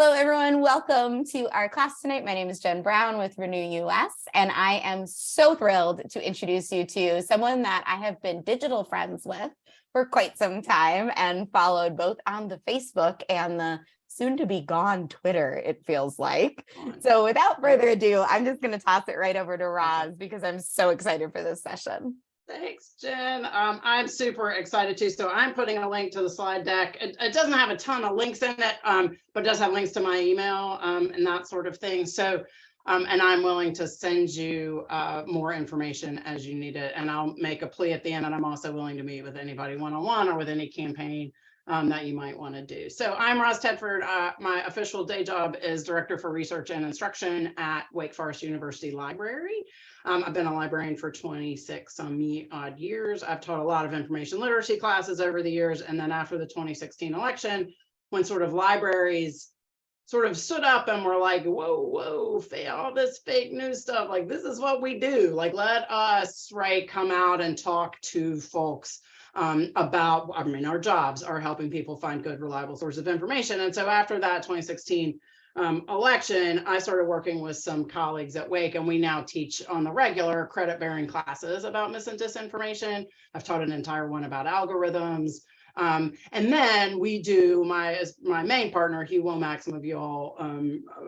Hello, everyone. Welcome to our class tonight. My name is Jen Brown with Renew US, and I am so thrilled to introduce you to someone that I have been digital friends with for quite some time and followed both on the Facebook and the soon-to-be gone Twitter, it feels like. So without further ado, I'm just going to toss it right over to Roz because I'm so excited for this session. Thanks, Jen. I'm super excited too. So I'm putting a link to the slide deck. It doesn't have a ton of links in it, but it does have links to my email and that sort of thing. So, and I'm willing to send you more information as you need it. And I'll make a plea at the end, and I'm also willing to meet with anybody one-on-one or with any campaign that you might want to do. So I'm Roz Tedford. My official day job is Director for Research and Instruction at Wake Forest University Library. I've been a librarian for 26 some odd years. I've taught a lot of information literacy classes over the years. And then after the 2016 election, when sort of libraries sort of stood up and were like, whoa, all this fake news stuff, like this is what we do. Like, let us, right, come out and talk to folks about, our jobs are helping people find good, reliable sources of information. And so after that 2016 election, I started working with some colleagues at Wake, and we now teach on the regular credit-bearing classes about mis and disinformation. I've taught an entire one about algorithms. And then we do, my main partner, Hugh Womack, some of you all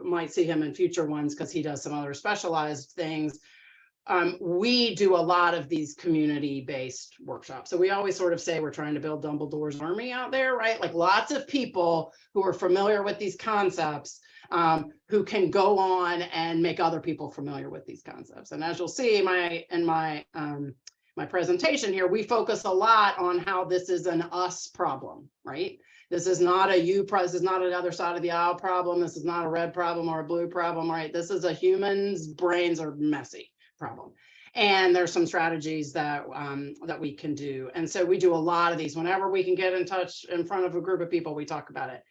might see him in future ones because he does some other specialized things. We do a lot of these community-based workshops. So we always sort of say we're trying to build Dumbledore's army out there, right? Like lots of people who are familiar with these concepts who can go on and make other people familiar with these concepts. And as you'll see in my presentation here, we focus a lot on how this is an us problem, right? This is not a you problem. This is not another side of the aisle problem. This is not a red problem or a blue problem, right? This is a human's brains are messy problem. And there's some strategies that that we can do. And so we do a lot of these. Whenever we can get in touch in front of a group of people, we talk about it.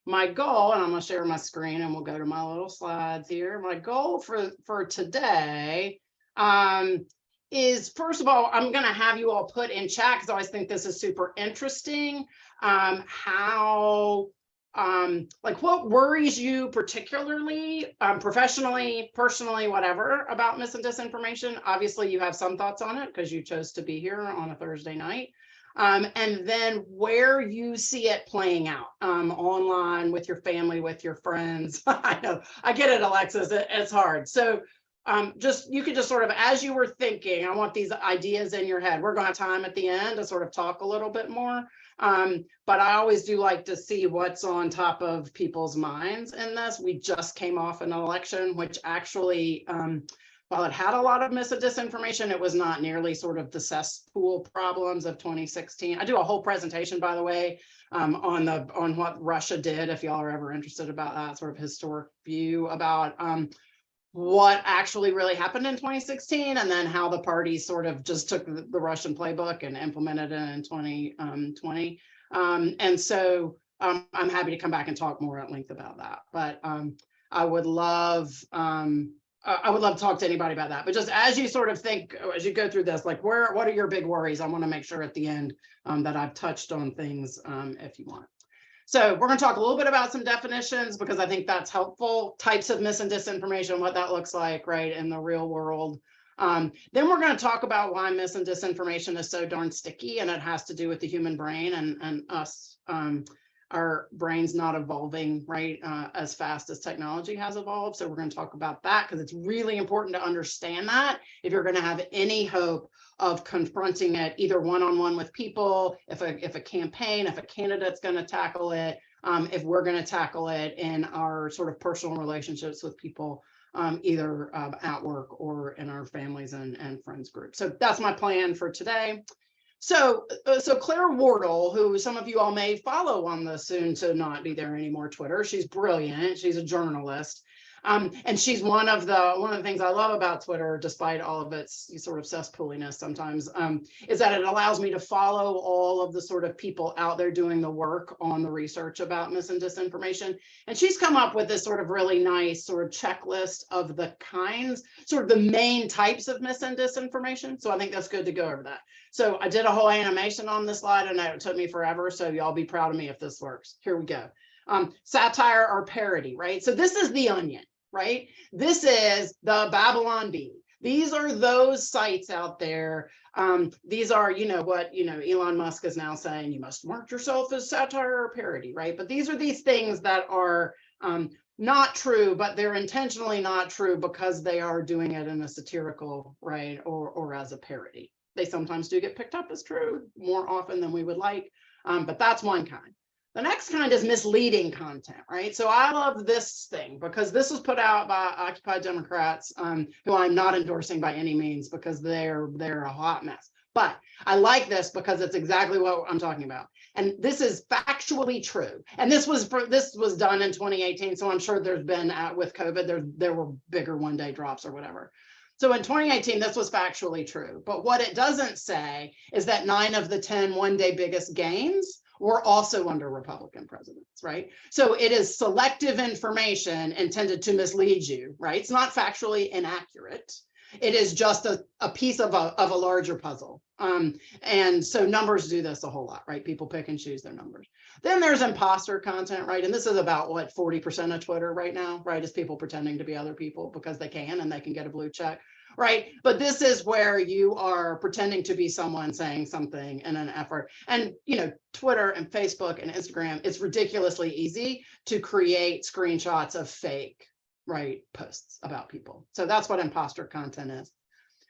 My goal, and I'm going to share my screen and we'll go to my little slides here. My goal for today is, first of all, I'm going to have you all put in chat, because I always think this is super interesting, how like what worries you particularly, professionally, personally, whatever, about mis and disinformation. Obviously, you have some thoughts on it because you chose to be here on a Thursday night. And then where you see it playing out online, with your family, with your friends. I know, I get it, Alexis, it's hard. So you could just sort of, as you were thinking, I want these ideas in your head. We're going to have time at the end to sort of talk a little bit more. But I always do like to see what's on top of people's minds in this. We just came off an election, which actually, while it had a lot of mis and disinformation, it was not nearly sort of the cesspool problems of 2016. I do a whole presentation, by the way, on what Russia did, if y'all are ever interested about that sort of historic view about what actually really happened in 2016, and then how the parties sort of just took the Russian playbook and implemented it in 2020. And so I'm happy to come back and talk more at length about that. But I would love to talk to anybody about that. But just as you sort of think, as you go through this, like what are your big worries? I want to make sure at the end that I've touched on things if you want. So we're going to talk a little bit about some definitions, because I think that's helpful. Types of mis and disinformation, what that looks like, right, in the real world. Then we're going to talk about why mis and disinformation is so darn sticky, and it has to do with the human brain and us, our brains not evolving, right, as fast as technology has evolved. So we're going to talk about that, because it's really important to understand that if you're going to have any hope of confronting it, either one-on-one with people, if a campaign, if a candidate's going to tackle it, if we're going to tackle it in our sort of personal relationships with people, either at work or in our families and friends groups. So that's my plan for today. So Claire Wardle, who some of you all may follow on the soon to not be there anymore Twitter, she's brilliant. She's a journalist. And she's one of the things I love about Twitter, despite all of its sort of cesspooliness sometimes, is that it allows me to follow all of the sort of people out there doing the work on the research about mis and disinformation. And she's come up with this sort of really nice sort of checklist of the kinds, sort of the main types of mis and disinformation. So I think that's good to go over that. So I did a whole animation on this slide, and it took me forever. So y'all be proud of me if this works. Here we go. Satire or parody, right? So this is The Onion, right? This is the Babylon Bee. These are those sites out there. These are, what, Elon Musk is now saying, you must mark yourself as satire or parody, right? But these are these things that are not true, but they're intentionally not true because they are doing it in a satirical, right, or as a parody. They sometimes do get picked up as true more often than we would like, but that's one kind. The next kind is misleading content, right? So I love this thing because this was put out by Occupy Democrats, who I'm not endorsing by any means because they're a hot mess. But I like this because it's exactly what I'm talking about. And this is factually true. And this was done in 2018. So I'm sure there's been with COVID, there were bigger one-day drops or whatever. So in 2018, this was factually true. But what it doesn't say is that 9 of the 10 one-day biggest gains were also under Republican presidents, right? So it is selective information intended to mislead you, right? It's not factually inaccurate. It is just a piece of a larger puzzle. And so numbers do this a whole lot, right? People pick and choose their numbers. Then there's imposter content, right? And this is about what 40% of Twitter right now, right? Is people pretending to be other people because they can and they can get a blue check, right? But this is where you are pretending to be someone saying something in an effort. And, Twitter and Facebook and Instagram, it's ridiculously easy to create screenshots of fake, right, posts about people. So that's what imposter content is.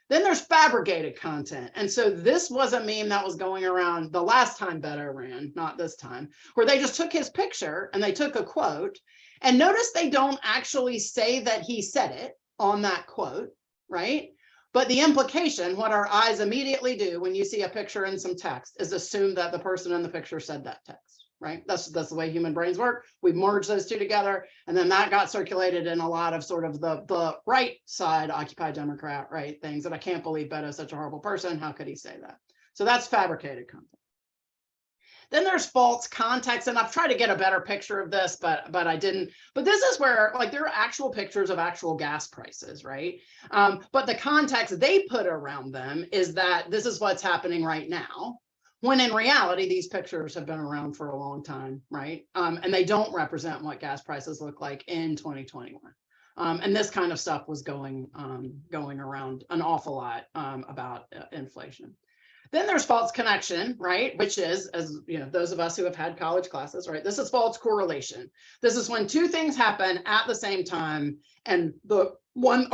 Then there's fabricated content. And so this was a meme that was going around the last time Beto ran, not this time, where they just took his picture and they took a quote. And notice they don't actually say that he said it on that quote, right? But the implication, what our eyes immediately do when you see a picture and some text, is assume that the person in the picture said that text, right? That's the way human brains work. We merge those two together, and then that got circulated in a lot of sort of the right side, Occupy Democrat, right, things that I can't believe Beto's such a horrible person. How could he say that? So that's fabricated content. Then there's false context, and I've tried to get a better picture of this, but I didn't. But this is where, like, there are actual pictures of actual gas prices, right? But the context they put around them is that this is what's happening right now, when in reality, these pictures have been around for a long time, right? And they don't represent what gas prices look like in 2021. And this kind of stuff was going around an awful lot about inflation. Then there's false connection, right? Which is, as those of us who have had college classes, right? This is false correlation. This is when two things happen at the same time, and one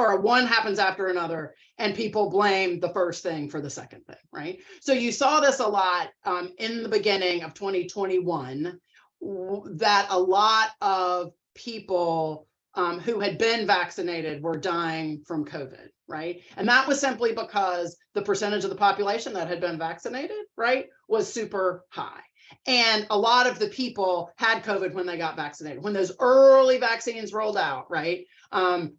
happens after another, and people blame the first thing for the second thing, right? So you saw this a lot in the beginning of 2021, that a lot of people who had been vaccinated were dying from COVID, right? And that was simply because the percentage of the population that had been vaccinated, right, was super high. And a lot of the people had COVID when they got vaccinated. When those early vaccines rolled out, right,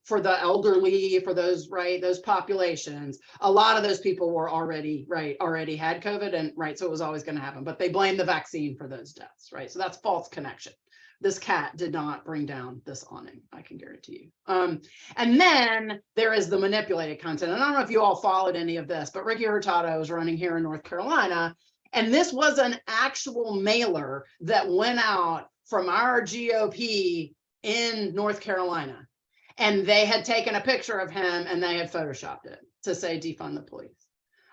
for the elderly, for those, right, those populations, a lot of those people were already had COVID, and right, so it was always going to happen. But they blame the vaccine for those deaths, right? So that's false connection. This cat did not bring down this awning, I can guarantee you. And then there is the manipulated content. And I don't know if you all followed any of this, but Ricky Hurtado was running here in North Carolina. And this was an actual mailer that went out from our GOP in North Carolina. And they had taken a picture of him and they had photoshopped it to say defund the police.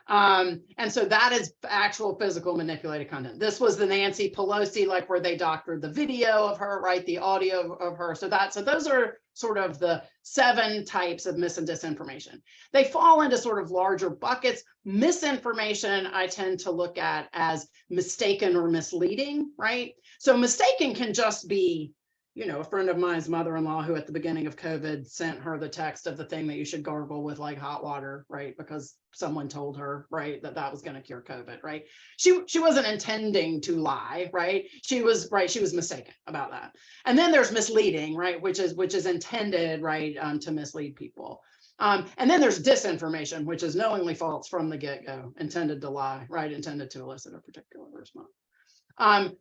And so that is actual physical manipulated content. This was the Nancy Pelosi, like where they doctored the video of her, right? The audio of her. So those are sort of the 7 types of mis and disinformation. They fall into sort of larger buckets. Misinformation, I tend to look at as mistaken or misleading, right? So mistaken can just be, a friend of mine's mother-in-law who at the beginning of COVID sent her the text of the thing that you should gargle with like hot water, right? Because someone told her, right, that was going to cure COVID, right? She wasn't intending to lie, right? She was mistaken about that. And then there's misleading, right? Which is intended, right, to mislead people. And then there's disinformation, which is knowingly false from the get-go, intended to lie, right? Intended to elicit a particular response.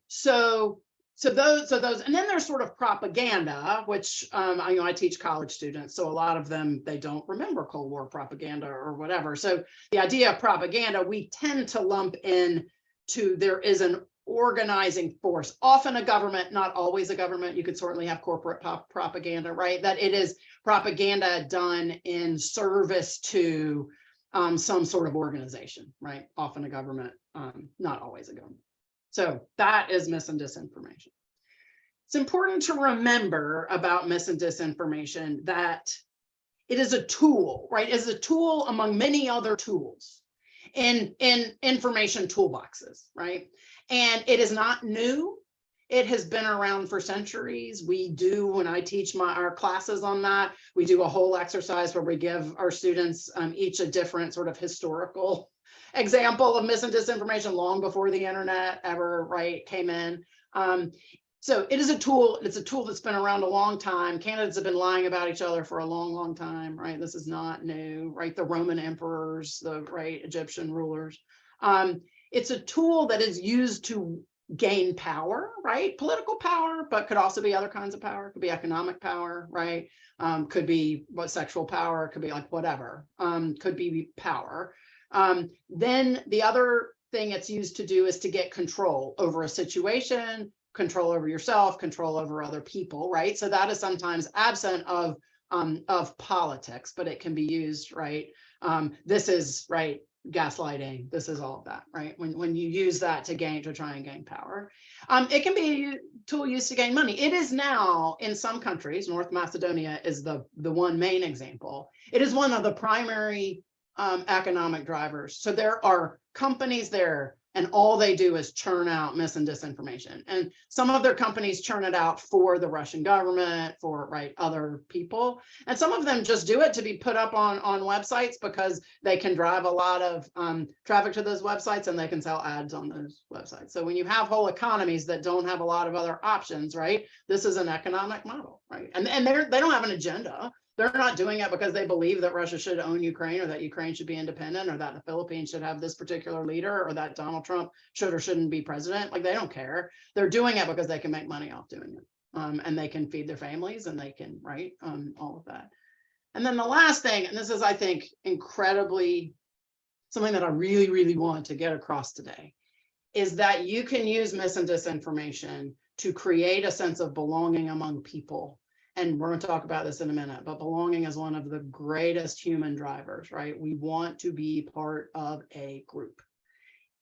So those, and then there's sort of propaganda, which I teach college students, so a lot of them, they don't remember Cold War propaganda or whatever. So the idea of propaganda, we tend to lump in to there is an organizing force, often a government, not always a government. You could certainly have corporate propaganda, right? That it is propaganda done in service to some sort of organization, right? Often a government, not always a government. So that is mis and disinformation. It's important to remember about mis and disinformation that it is a tool, right? It is a tool among many other tools in information toolboxes, right? And it is not new. It has been around for centuries. We do, when I teach our classes on that, we do a whole exercise where we give our students each a different sort of historical example of mis and disinformation long before the internet ever, right, came in. So it is a tool. It's a tool that's been around a long time. Candidates have been lying about each other for a long, long time, right? This is not new, right? The Roman emperors, the right Egyptian rulers. It's a tool that is used to gain power, right? Political power, but could also be other kinds of power. Could be economic power, right? Could be sexual power. Could be like whatever. Could be power. Then the other thing it's used to do is to get control over a situation, control over yourself, control over other people, right? So that is sometimes absent of politics, but it can be used, right? This is right, gaslighting. This is all of that, right? When you use that to try and gain power, it can be a tool used to gain money. It is now in some countries. North Macedonia is the one main example. It is one of the primary economic drivers. So there are companies there, and all they do is churn out mis and disinformation. And some of their companies churn it out for the Russian government, for other people. And some of them just do it to be put up on websites because they can drive a lot of traffic to those websites and they can sell ads on those websites. So when you have whole economies that don't have a lot of other options, right? This is an economic model, right? And they don't have an agenda. They're not doing it because they believe that Russia should own Ukraine, or that Ukraine should be independent, or that the Philippines should have this particular leader, or that Donald Trump should or shouldn't be president. Like, they don't care. They're doing it because they can make money off doing it. And they can feed their families, and they can, all of that. And then the last thing, and this is, I think, incredibly something that I really, really want to get across today, is that you can use mis and disinformation to create a sense of belonging among people. And we're going to talk about this in a minute, but belonging is one of the greatest human drivers, right? We want to be part of a group.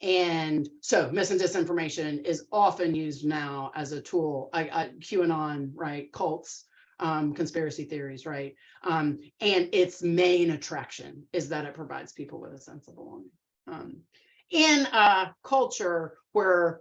And so mis and disinformation is often used now as a tool, QAnon, right? Cults, conspiracy theories, right? And its main attraction is that it provides people with a sense of belonging. In a culture where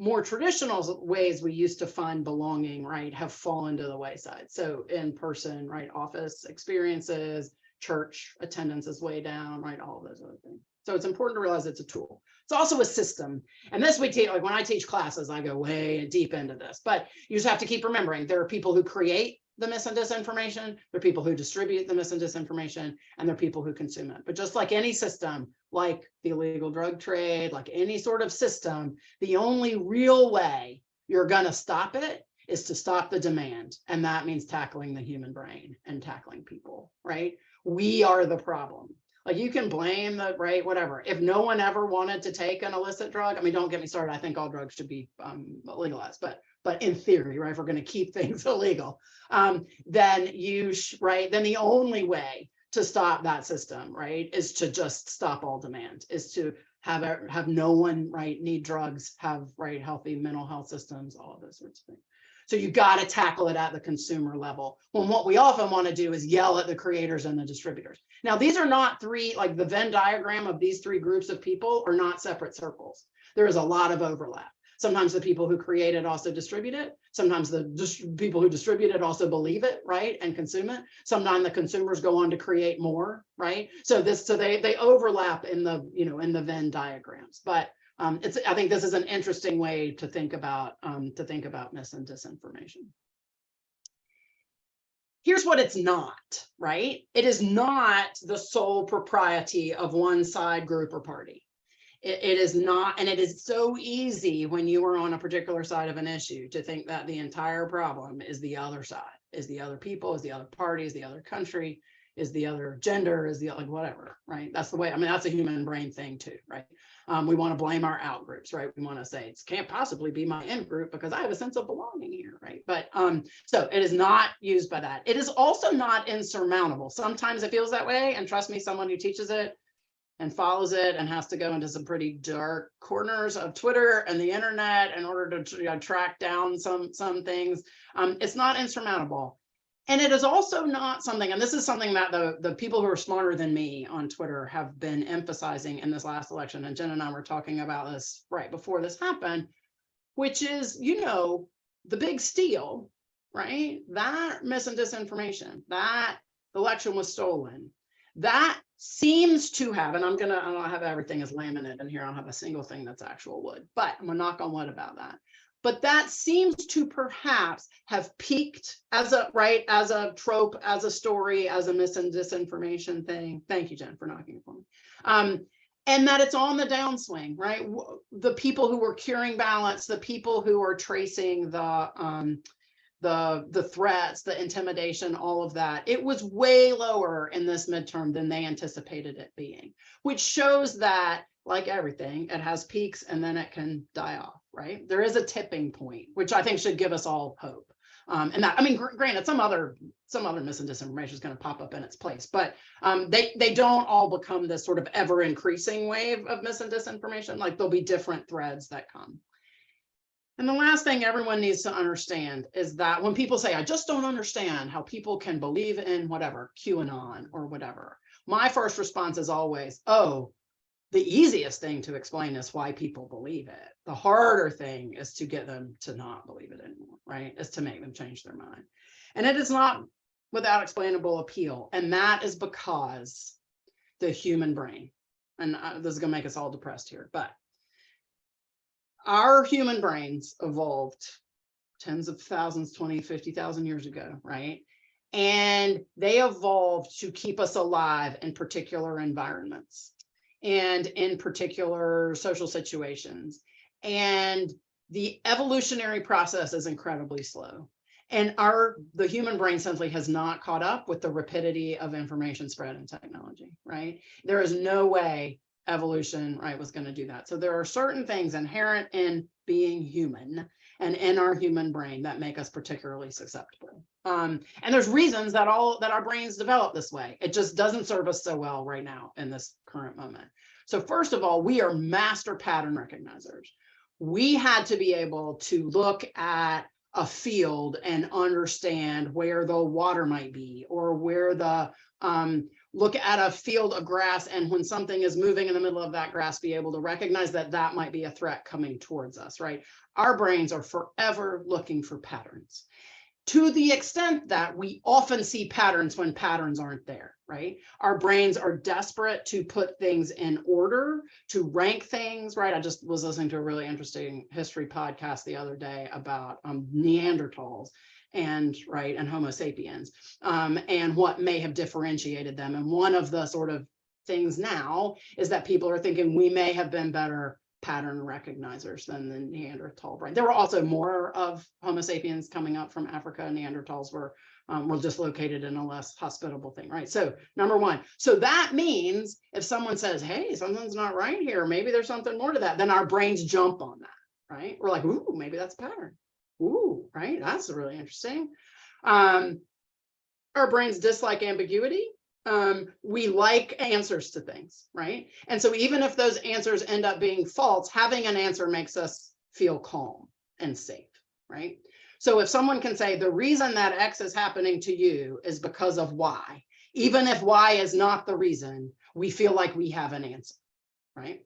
more traditional ways we used to find belonging, right, have fallen to the wayside. So in person, right, office experiences, church attendance is way down, right, all of those other things. So it's important to realize it's a tool. It's also a system. And this we teach, like when I teach classes, I go way deep into this, but you just have to keep remembering there are people who create the mis and disinformation, there are people who distribute the mis and disinformation, and there are people who consume it. But just like any system, like the illegal drug trade, like any sort of system, the only real way you're going to stop it is to stop the demand. And that means tackling the human brain and tackling people, right? We are the problem. Like, you can blame the, right, whatever. If no one ever wanted to take an illicit drug, I mean, don't get me started. I think all drugs should be legalized, but in theory, right, if we're going to keep things illegal, then then the only way to stop that system, right, is to just stop all demand, is to have no one, right, need drugs, have, right, healthy mental health systems, all of those sorts of things. So you got to tackle it at the consumer level. When what we often want to do is yell at the creators and the distributors. Now, these are not three, like the Venn diagram of these three groups of people are not separate circles. There is a lot of overlap. Sometimes the people who create it also distribute it. Sometimes the people who distribute it also believe it, right, and consume it. Sometimes the consumers go on to create more, right? So they overlap in the Venn diagrams. But I think this is an interesting way to think about mis and disinformation. Here's what it's not, right? It is not the sole propriety of one side, group, or party. It is not, and it is so easy when you are on a particular side of an issue to think that the entire problem is the other side, is the other people, is the other party, is the other country. is the other, gender is the, like, whatever, right? That's the way, I mean, that's a human brain thing too, right? We want to blame our out groups, right? We want to say it can't possibly be my in group because I have a sense of belonging here, right? But so it is not used by that. It is also not insurmountable. Sometimes it feels that way, and trust me, someone who teaches it and follows it and has to go into some pretty dark corners of Twitter and the internet in order to track down some things. It's not insurmountable. And it is also not something, and this is something that the people who are smarter than me on Twitter have been emphasizing in this last election. And Jen and I were talking about this right before this happened, which is, the big steal, right? That mis and disinformation, that the election was stolen, that seems to have, and I don't have everything as laminate in here. I don't have a single thing that's actual wood, but I'm gonna knock on wood about that. But that seems to perhaps have peaked as a trope, as a story, as a mis and disinformation thing. Thank you, Jen, for knocking it for me. And that it's on the downswing, right? The people who were curing ballots, the people who are tracing the threats, the intimidation, all of that, it was way lower in this midterm than they anticipated it being, which shows that, like everything, it has peaks and then it can die off, right? There is a tipping point, which I think should give us all hope. And that, I mean, granted, some other mis and disinformation is going to pop up in its place, but they don't all become this sort of ever increasing wave of mis and disinformation. Like, there'll be different threads that come. And the last thing everyone needs to understand is that when people say, I just don't understand how people can believe in whatever, QAnon or whatever, my first response is always, oh, the easiest thing to explain is why people believe it. The harder thing is to get them to not believe it anymore, right? Is to make them change their mind. And it is not without explainable appeal. And that is because the human brain, and this is going to make us all depressed here, but our human brains evolved tens of thousands, 20, 50,000 years ago, right? And they evolved to keep us alive in particular environments and in particular social situations. And the evolutionary process is incredibly slow. And the human brain simply has not caught up with the rapidity of information spread in technology, right? There is no way evolution, right, was going to do that. So there are certain things inherent in being human and in our human brain that make us particularly susceptible. And there's reasons that our brains develop this way. It just doesn't serve us so well right now in this current moment. So first of all, we are master pattern recognizers. We had to be able to look at a field and understand where the water might be, or where the look at a field of grass, and when something is moving in the middle of that grass, be able to recognize that that might be a threat coming towards us, right? Our brains are forever looking for patterns, to the extent that we often see patterns when patterns aren't there, right? Our brains are desperate to put things in order, to rank things, right? I just was listening to a really interesting history podcast the other day about Neanderthals and Homo sapiens, and what may have differentiated them. And one of the sort of things now is that people are thinking we may have been better pattern recognizers than the Neanderthal brain. There were also more of Homo sapiens coming up from Africa. Neanderthals were just located in a less hospitable thing, right? So number one, so that means if someone says, hey, something's not right here, maybe there's something more to that, then our brains jump on that, right? We're like, ooh, maybe that's a pattern. Ooh, right, that's really interesting. Our brains dislike ambiguity. We like answers to things, right? And so even if those answers end up being false, having an answer makes us feel calm and safe, right? So if someone can say the reason that X is happening to you is because of Y, even if Y is not the reason, we feel like we have an answer, right?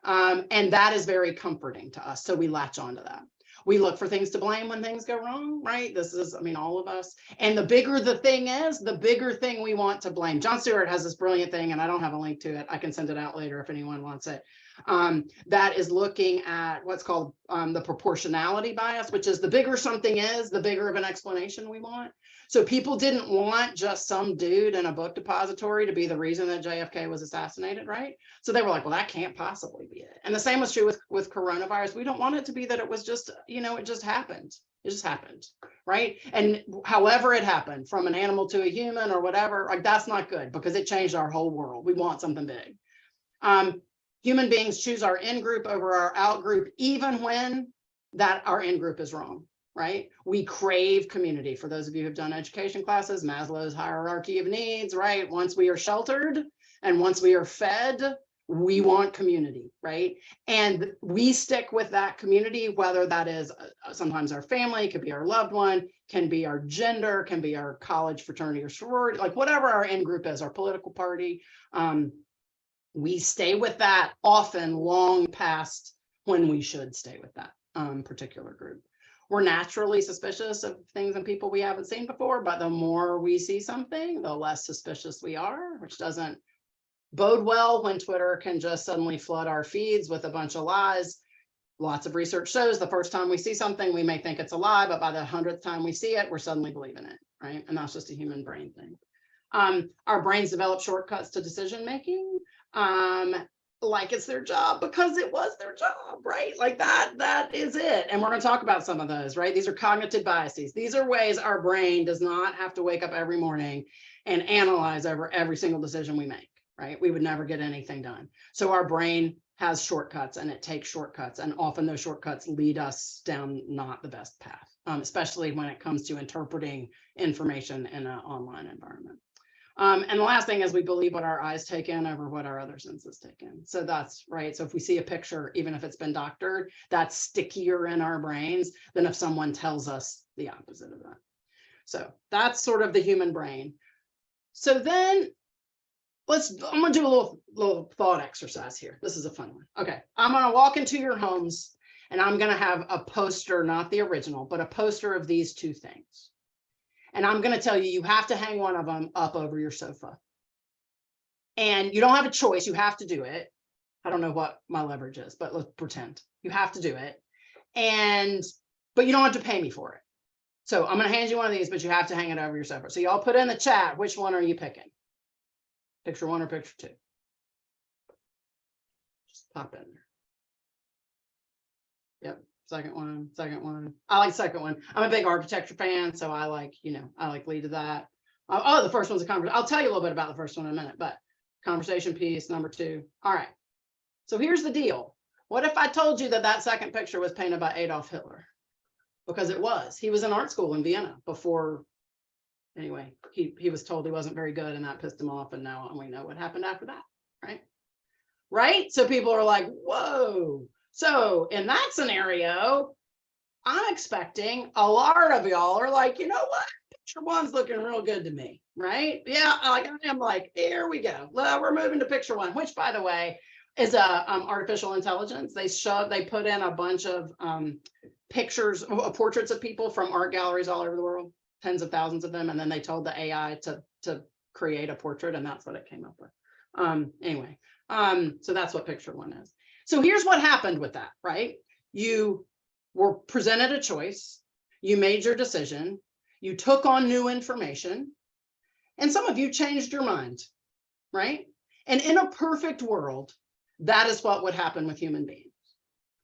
And that is very comforting to us. So we latch onto that. We look for things to blame when things go wrong, right? This is, I mean, all of us. And the bigger the thing is, the bigger thing we want to blame. Jon Stewart has this brilliant thing, and I don't have a link to it. I can send it out later if anyone wants it. That is looking at what's called the proportionality bias, which is the bigger something is, the bigger of an explanation we want. So people didn't want just some dude in a book depository to be the reason that JFK was assassinated, right? So they were like, well, that can't possibly be it. And the same was true with coronavirus. We don't want it to be that it was just, it just happened. It just happened, right? And however it happened, from an animal to a human or whatever, like that's not good because it changed our whole world. We want something big. Human beings choose our in-group over our out-group, even when that our in-group is wrong, right? We crave community. For those of you who've done education classes, Maslow's hierarchy of needs, right? Once we are sheltered and once we are fed, we want community, right? And we stick with that community, whether that is sometimes our family, could be our loved one, can be our gender, can be our college fraternity or sorority, like whatever our in-group is, our political party. We stay with that often long past when we should stay with that particular group. We're naturally suspicious of things and people we haven't seen before, but the more we see something, the less suspicious we are, which doesn't bode well when Twitter can just suddenly flood our feeds with a bunch of lies. Lots of research shows the first time we see something, we may think it's a lie, but by the 100th time we see it, we're suddenly believing it, right? And that's just a human brain thing. Our brains develop shortcuts to decision making, like it's their job because it was their job, right? Like that is it. And we're going to talk about some of those, right? These are cognitive biases. These are ways our brain does not have to wake up every morning and analyze over every single decision we make, right? We would never get anything done. So our brain has shortcuts and it takes shortcuts, and often those shortcuts lead us down not the best path, especially when it comes to interpreting information in an online environment. And the last thing is we believe what our eyes take in over what our other senses take in. So that's right. So if we see a picture, even if it's been doctored, that's stickier in our brains than if someone tells us the opposite of that. So that's sort of the human brain. So then I'm gonna do a little thought exercise here. This is a fun one. Okay, I'm gonna walk into your homes and I'm gonna have a poster, not the original, but a poster of these two things. And I'm going to tell you, you have to hang one of them up over your sofa. And you don't have a choice. You have to do it. I don't know what my leverage is, but let's pretend you have to do it. But you don't have to pay me for it. So I'm going to hand you one of these, but you have to hang it over your sofa. So y'all put in the chat, which one are you picking? Picture one or picture two? Just pop in there. Yep. Second one. I like the second one. I'm a big architecture fan, so I like lead to that. Oh, the first one's a conversation. I'll tell you a little bit about the first one in a minute, but conversation piece number two. All right. So here's the deal. What if I told you that that second picture was painted by Adolf Hitler? Because it was. He was in art school in Vienna before. Anyway, he was told he wasn't very good, and that pissed him off. And now we know what happened after that, right? Right. So people are like, whoa. So in that scenario, I'm expecting a lot of y'all are like, you know what? Picture one's looking real good to me, right? Yeah, I'm like, here we go. Well, we're moving to picture one, which, by the way, is artificial intelligence. They put in a bunch of pictures, portraits of people from art galleries all over the world, tens of thousands of them, and then they told the AI to create a portrait, and that's what it came up with. Anyway, so that's what picture one is. So here's what happened with that, right? You were presented a choice, you made your decision, you took on new information, and some of you changed your mind, right? And in a perfect world, that is what would happen with human beings.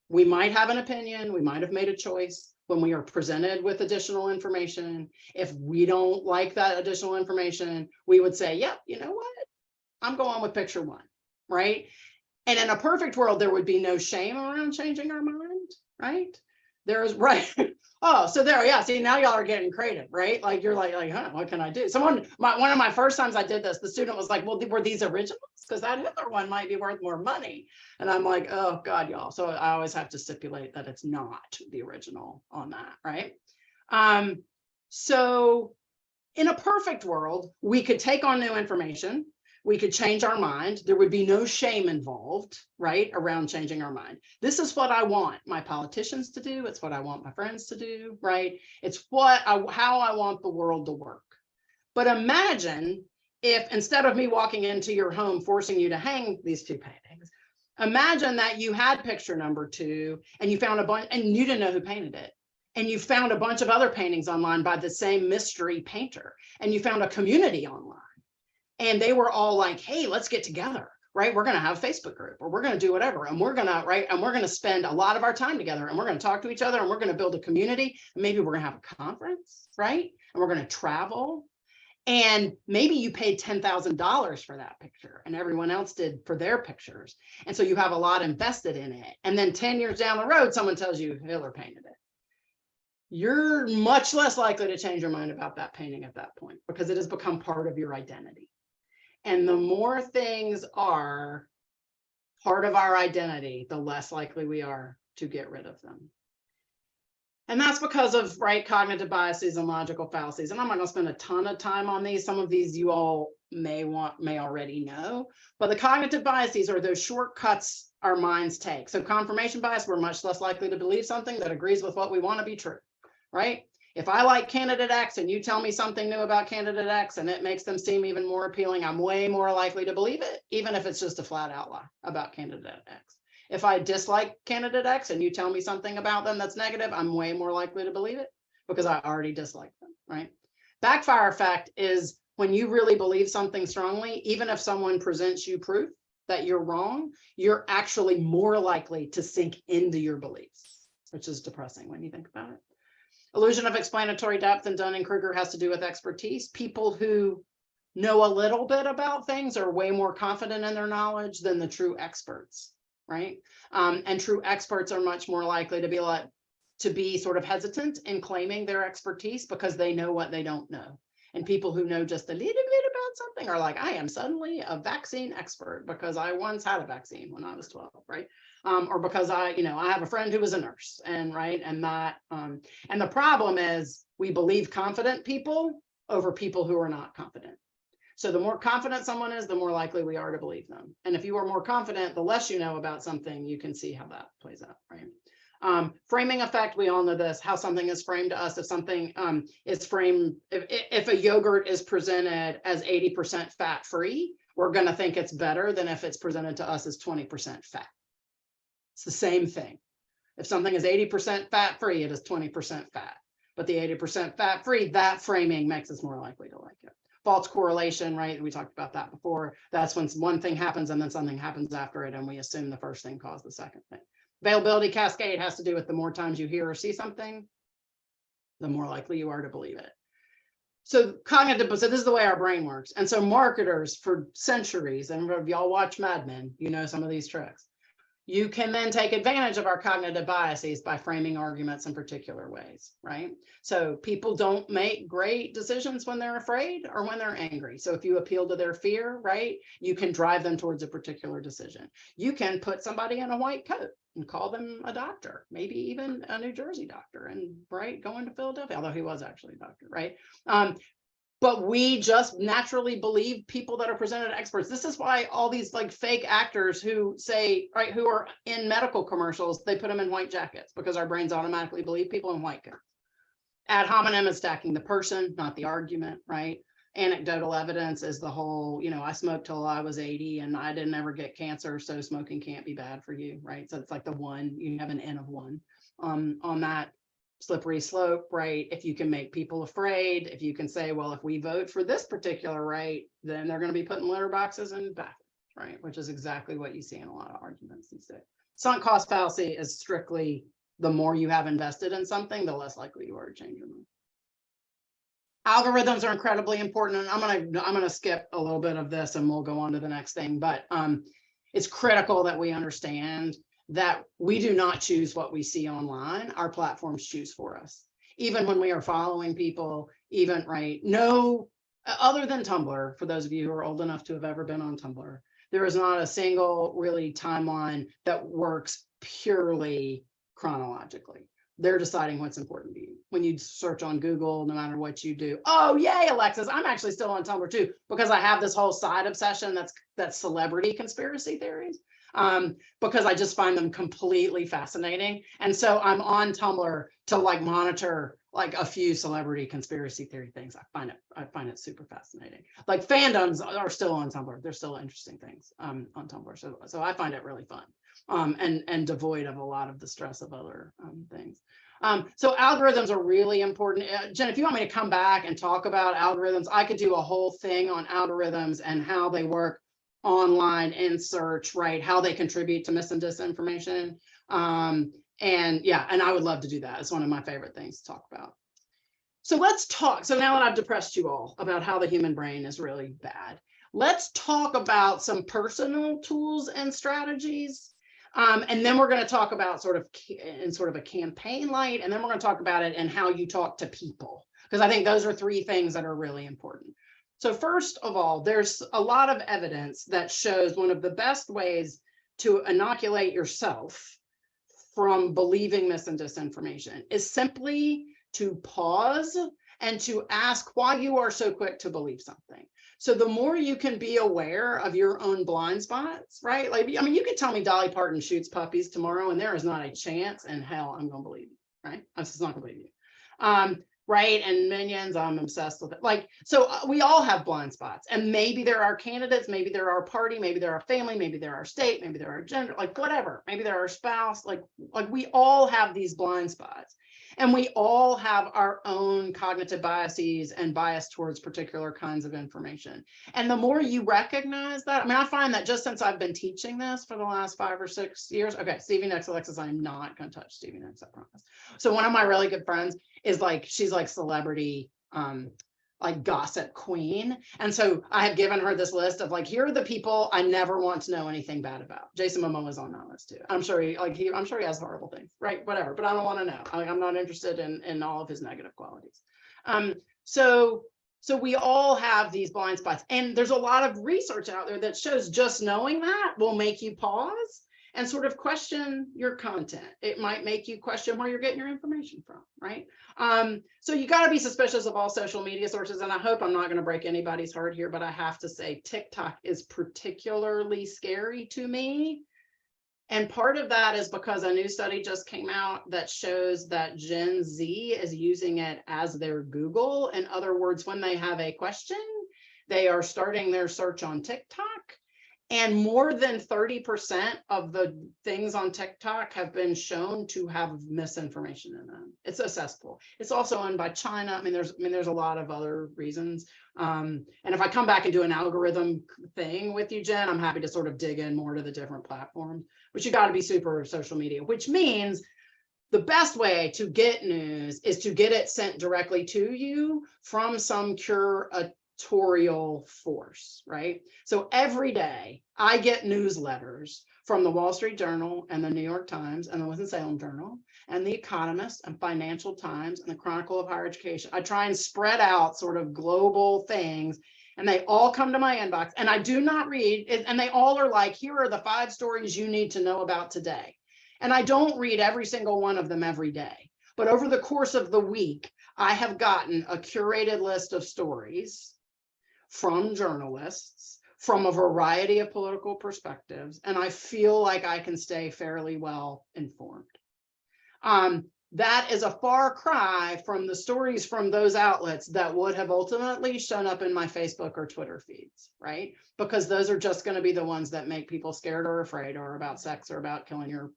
We might have an opinion, we might have made a choice when we are presented with additional information. If we don't like that additional information, we would say, yep, you know what? I'm going with picture one, right? And in a perfect world, there would be no shame around changing our mind, right? There's right. Oh, so there, yeah. See, now y'all are getting creative, right? Like you're like, huh, what can I do? One of my first times I did this, the student was like, well, were these originals? Because that Hitler one might be worth more money. And I'm like, oh God, y'all. So I always have to stipulate that it's not the original on that, right? So in a perfect world, we could take on new information. We could change our mind. There would be no shame involved, right, around changing our mind. This is what I want my politicians to do. It's what I want my friends to do, right? It's how I want the world to work. But imagine if instead of me walking into your home forcing you to hang these two paintings, imagine that you had picture number two and you found a bunch and you didn't know who painted it. And you found a bunch of other paintings online by the same mystery painter. And you found a community online. And they were all like, hey, let's get together. right? We're going to have a Facebook group, or we're going to do whatever. And we're going to, right? And we're going to spend a lot of our time together, and we're going to talk to each other, and we're going to build a community. And maybe we're going to have a conference, right? And we're going to travel. And maybe you paid $10,000 for that picture and everyone else did for their pictures. And so you have a lot invested in it. And then 10 years down the road, someone tells you Hitler painted it. You're much less likely to change your mind about that painting at that point, because it has become part of your identity. And the more things are part of our identity, the less likely we are to get rid of them. And that's because of, right, cognitive biases and logical fallacies. And I'm not going to spend a ton of time on these. Some of these you all may already know, but the cognitive biases are those shortcuts our minds take. So confirmation bias, we're much less likely to believe something that agrees with what we want to be true, right? If I like candidate X and you tell me something new about candidate X and it makes them seem even more appealing, I'm way more likely to believe it, even if it's just a flat out lie about candidate X. If I dislike candidate X and you tell me something about them that's negative, I'm way more likely to believe it because I already dislike them, right? Backfire effect is when you really believe something strongly, even if someone presents you proof that you're wrong, you're actually more likely to sink into your beliefs, which is depressing when you think about it. Illusion of explanatory depth and Dunning-Kruger has to do with expertise. People who know a little bit about things are way more confident in their knowledge than the true experts, right? And true experts are much more likely to be sort of hesitant in claiming their expertise because they know what they don't know. And people who know just a little bit about something are like, I am suddenly a vaccine expert because I once had a vaccine when I was 12, right? Or because I have a friend who was a nurse, and right, and that, and the problem is we believe confident people over people who are not confident. So the more confident someone is, the more likely we are to believe them. And if you are more confident, the less you know about something, you can see how that plays out, right? Framing effect, we all know this, how something is framed to us. If something is framed, if a yogurt is presented as 80% fat-free, we're going to think it's better than if it's presented to us as 20% fat. It's the same thing. If something is 80% fat-free, it is 20% fat. But the 80% fat-free, that framing makes us more likely to like it. False correlation, right? We talked about that before. That's when one thing happens and then something happens after it, and we assume the first thing caused the second thing. Availability cascade has to do with the more times you hear or see something, the more likely you are to believe it. So cognitive, so this is the way our brain works. And so marketers for centuries, and if y'all watch Mad Men, you know some of these tricks. You can then take advantage of our cognitive biases by framing arguments in particular ways, right? So people don't make great decisions when they're afraid or when they're angry. So if you appeal to their fear, right, you can drive them towards a particular decision. You can put somebody in a white coat and call them a doctor, maybe even a New Jersey doctor, and right, going to Philadelphia, although he was actually a doctor, right? But we just naturally believe people that are presented as experts. This is why all these like fake actors who say, right, who are in medical commercials, they put them in white jackets because our brains automatically believe people in white coats. Ad hominem is stacking the person, not the argument, right? Anecdotal evidence is the whole, I smoked till I was 80 and I didn't ever get cancer, so smoking can't be bad for you, right? So it's like the one, you have an N of one on that slippery slope, right? If you can make people afraid, if you can say, well, if we vote for this particular right, then they're going to be put in litter boxes and bathrooms, right? Which is exactly what you see in a lot of arguments these days. Sunk cost fallacy is strictly the more you have invested in something, the less likely you are to change your mind. Algorithms are incredibly important, and I'm gonna skip a little bit of this and we'll go on to the next thing, but it's critical that we understand that we do not choose what we see online. Our platforms choose for us. Even when we are following people, even, right, no, other than Tumblr, for those of you who are old enough to have ever been on Tumblr, there is not a single really timeline that works purely chronologically. They're deciding what's important to you. When you search on Google, no matter what you do, oh yay, Alexis, I'm actually still on Tumblr too, because I have this whole side obsession that's celebrity conspiracy theories. Because I just find them completely fascinating. And so I'm on Tumblr to like monitor like a few celebrity conspiracy theory things. I find it super fascinating. Like fandoms are still on Tumblr. There's still interesting things on Tumblr. So I find it really fun and devoid of a lot of the stress of other things. So algorithms are really important. Jen, if you want me to come back and talk about algorithms, I could do a whole thing on algorithms and how they work. online in search, right? How they contribute to mis and disinformation. And yeah, and I would love to do that. It's one of my favorite things to talk about. So let's talk. So now that I've depressed you all about how the human brain is really bad, let's talk about some personal tools and strategies. And then we're going to talk about sort of in sort of a campaign light, and then we're going to talk about it and how you talk to people, because I think those are three things that are really important. So first of all, there's a lot of evidence that shows one of the best ways to inoculate yourself from believing mis and disinformation is simply to pause and to ask why you are so quick to believe something. So the more you can be aware of your own blind spots, right? Like, I mean, you could tell me Dolly Parton shoots puppies tomorrow, and there is not a chance in hell I'm going to believe you, right? I'm just not going to believe you. Right? And Minions, I'm obsessed with it. Like, so we all have blind spots, and maybe they're our candidates, maybe they're our party, maybe they're our family, maybe they're our state, maybe they're our gender, like whatever, maybe they're our spouse, like we all have these blind spots. And we all have our own cognitive biases and bias towards particular kinds of information. And the more you recognize that, I mean, I find that just since I've been teaching this for the last 5 or 6 years, okay, Stevie Nicks, Alexis, I'm not going to touch Stevie Nicks, I promise. So one of my really good friends is like, she's like celebrity, like gossip queen. And so I have given her this list of like, here are the people I never want to know anything bad about. Jason Momoa is on that list too. I'm sure he has horrible things, right? Whatever, but I don't want to know. I'm not interested in all of his negative qualities. So we all have these blind spots, and there's a lot of research out there that shows just knowing that will make you pause and sort of question your content. It might make you question where you're getting your information from, right? So you got to be suspicious of all social media sources. And I hope I'm not going to break anybody's heart here, but I have to say TikTok is particularly scary to me. And part of that is because a new study just came out that shows that Gen Z is using it as their Google. In other words, when they have a question, they are starting their search on TikTok. And more than 30% of the things on TikTok have been shown to have misinformation in them. It's a cesspool. It's also owned by China. I mean, there's a lot of other reasons. And if I come back and do an algorithm thing with you, Jen, I'm happy to sort of dig in more to the different platforms. But you got to be super social media, which means the best way to get news is to get it sent directly to you from some curatorial force, right? So every day I get newsletters from the Wall Street Journal and the New York Times and the Winston-Salem Journal and the Economist and Financial Times and the Chronicle of Higher Education. I try and spread out sort of global things, and they all come to my inbox, and I do not read it, and they all are like, here are the 5 stories you need to know about today. And I don't read every single one of them every day, but over the course of the week, I have gotten a curated list of stories from journalists from a variety of political perspectives, and I feel like I can stay fairly well informed. That is a far cry from the stories from those outlets that would have ultimately shown up in my Facebook or Twitter feeds, right? Because those are just going to be the ones that make people scared or afraid, or about sex, or about killing your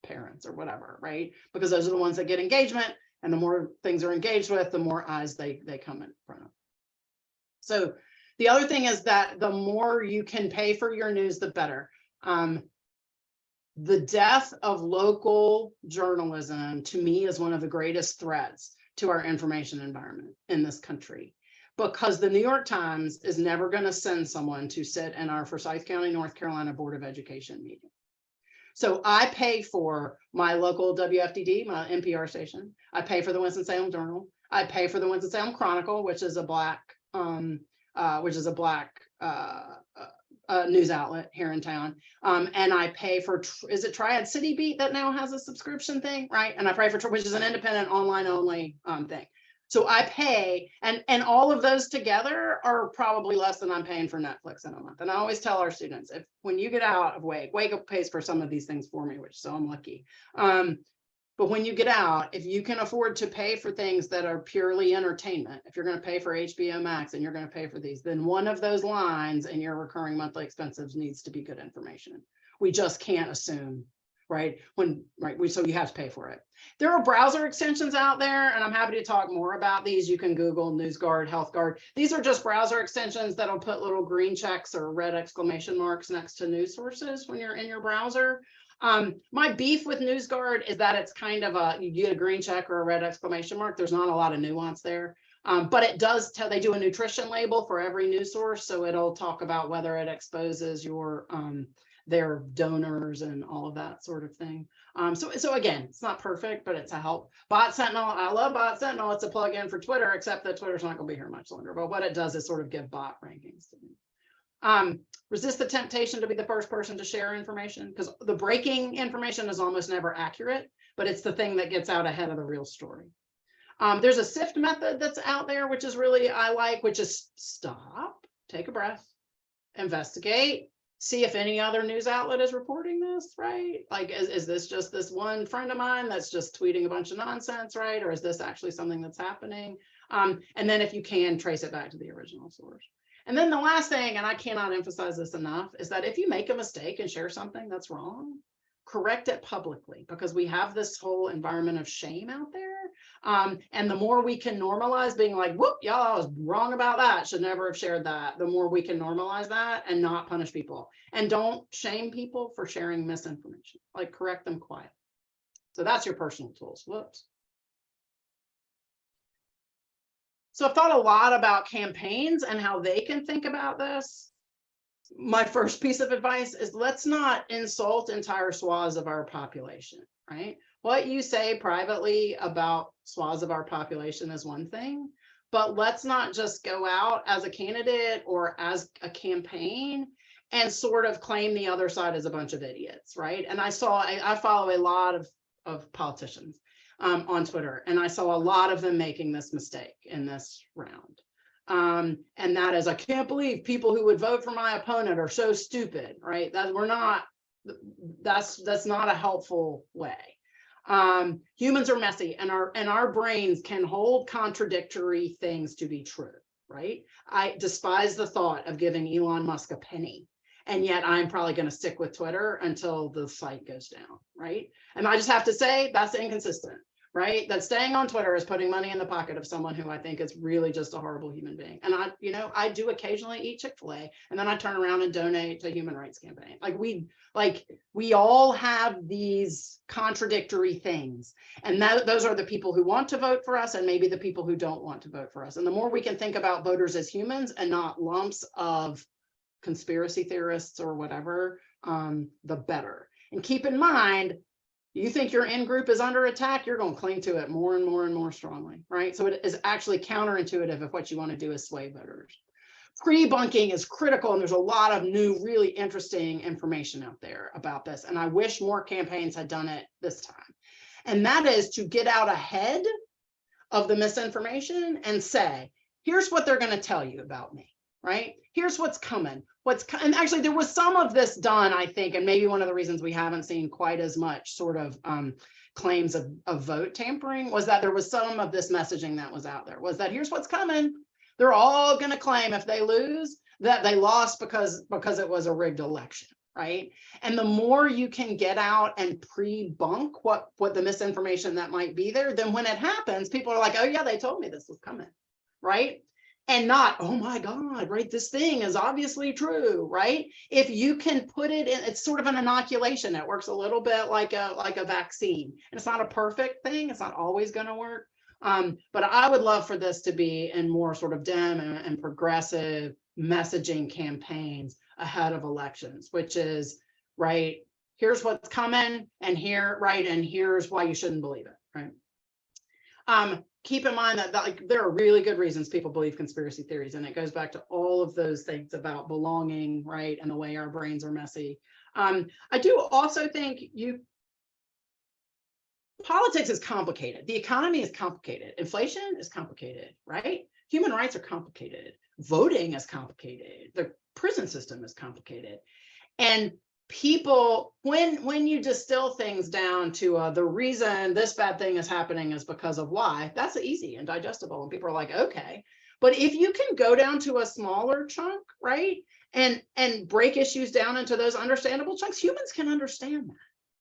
parents or whatever, right? Because those are the ones that get engagement, and the more things are engaged with, the more eyes they come in front of. So the other thing is that the more you can pay for your news, the better. The death of local journalism, to me, is one of the greatest threats to our information environment in this country, because the New York Times is never going to send someone to sit in our Forsyth County, North Carolina Board of Education meeting. So I pay for my local WFDD, my NPR station. I pay for the Winston-Salem Journal. I pay for the Winston-Salem Chronicle, which is a black news outlet here in town. And I pay for, is it Triad City Beat that now has a subscription thing, right? And I pay for, which is an independent online only thing. So I pay, and all of those together are probably less than I'm paying for Netflix in a month. And I always tell our students, if when you get out of Wake pays for some of these things for me, which so I'm lucky. But when you get out, if you can afford to pay for things that are purely entertainment, if you're going to pay for HBO Max and you're going to pay for these, then one of those lines in your recurring monthly expenses needs to be good information. We just can't assume right? So you have to pay for it. There are browser extensions out there, and I'm happy to talk more about these. You can Google NewsGuard, HealthGuard. These are just browser extensions that'll put little green checks or red exclamation marks next to news sources when you're in your browser. My beef with NewsGuard is that it's kind of you get a green check or a red exclamation mark. There's not a lot of nuance there. But it does tell, they do a nutrition label for every news source. So it'll talk about whether it exposes your their donors and all of that sort of thing. So again, it's not perfect, but it's a help. Bot Sentinel, I love Bot Sentinel. It's a plugin for Twitter, except that Twitter's not going to be here much longer. But what it does is sort of give bot rankings to me. Resist the temptation to be the first person to share information, because the breaking information is almost never accurate, but it's the thing that gets out ahead of the real story. There's a SIFT method that's out there, which is really, I like, which is stop, take a breath, investigate, see if any other news outlet is reporting this, right? Like, is this just this one friend of mine that's just tweeting a bunch of nonsense, right? Or is this actually something that's happening? And then if you can, trace it back to the original source. And then the last thing, and I cannot emphasize this enough, is that if you make a mistake and share something that's wrong, correct it publicly, because we have this whole environment of shame out there. And the more we can normalize being like, whoop, y'all, I was wrong about that, should never have shared that, the more we can normalize that and not punish people. And don't shame people for sharing misinformation, like correct them quietly. So that's your personal tools. Whoops. So I've thought a lot about campaigns and how they can think about this. My first piece of advice is let's not insult entire swaths of our population, right? What you say privately about swaths of our population is one thing, but let's not just go out as a candidate or as a campaign and sort of claim the other side as a bunch of idiots, right? And I follow a lot of politicians on Twitter, and I saw a lot of them making this mistake in this round. And that is, I can't believe people who would vote for my opponent are so stupid, right? That's not a helpful way. Humans are messy, and our brains can hold contradictory things to be true, right? I despise the thought of giving Elon Musk a penny, and yet I'm probably going to stick with Twitter until the site goes down, right? And I just have to say that's inconsistent, right? That staying on Twitter is putting money in the pocket of someone who I think is really just a horrible human being. And I do occasionally eat Chick-fil-A, and then I turn around and donate to a human rights campaign. We all have these contradictory things, and those are the people who want to vote for us and maybe the people who don't want to vote for us. And the more we can think about voters as humans and not lumps of conspiracy theorists or whatever, the better. And keep in mind, you think your in-group is under attack, you're going to cling to it more and more and more strongly, right? So it is actually counterintuitive if what you want to do is sway voters. Pre-bunking is critical, and there's a lot of new, really interesting information out there about this, and I wish more campaigns had done it this time. And that is to get out ahead of the misinformation and say, here's what they're going to tell you about me, right? Here's what's coming. And actually, there was some of this done, I think, and maybe one of the reasons we haven't seen quite as much sort of claims of vote tampering was that there was some of this messaging that was out there, was that here's what's coming. They're all going to claim if they lose that they lost because it was a rigged election, right? And the more you can get out and pre-bunk what the misinformation that might be there, then when it happens, people are like, oh yeah, they told me this was coming, right? And not, oh my God, right? This thing is obviously true, right? If you can put it in, it's sort of an inoculation. It works a little bit like a vaccine. And it's not a perfect thing. It's not always going to work. But I would love for this to be in more sort of Dem and progressive messaging campaigns ahead of elections, which is, right, here's what's coming, and here's why you shouldn't believe it, right? Keep in mind that there are really good reasons people believe conspiracy theories, and it goes back to all of those things about belonging, right, and the way our brains are messy. I do also think politics is complicated. The economy is complicated. Inflation is complicated, right? Human rights are complicated. Voting is complicated. The prison system is complicated. And people, when you distill things down to the reason this bad thing is happening is because of why, that's easy and digestible. And people are like, okay. But if you can go down to a smaller chunk, right, and break issues down into those understandable chunks, humans can understand that.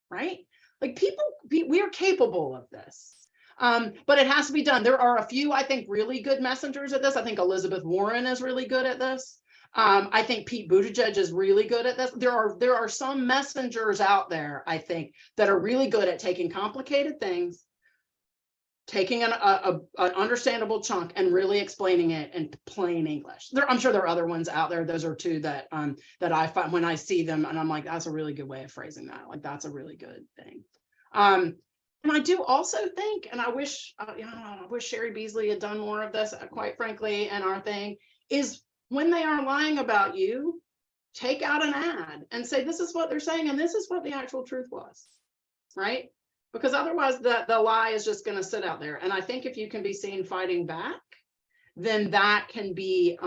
right? Like we are capable of this. But it has to be done. There are a few, I think, really good messengers at this. I think Elizabeth Warren is really good at this. I think Pete Buttigieg is really good at this. There are some messengers out there, I think, that are really good at taking complicated things, taking an understandable chunk and really explaining it in plain English. I'm sure there are other ones out there. Those are two that that I find when I see them, and I'm like, that's a really good way of phrasing that. Like, that's a really good thing. And I do also think, and I wish, I wish Sherry Beasley had done more of this, quite frankly, and our thing is when they are lying about you, take out an ad and say, this is what they're saying, and this is what the actual truth was, right? Because otherwise the lie is just going to sit out there. And I think if you can be seen fighting back, then that can be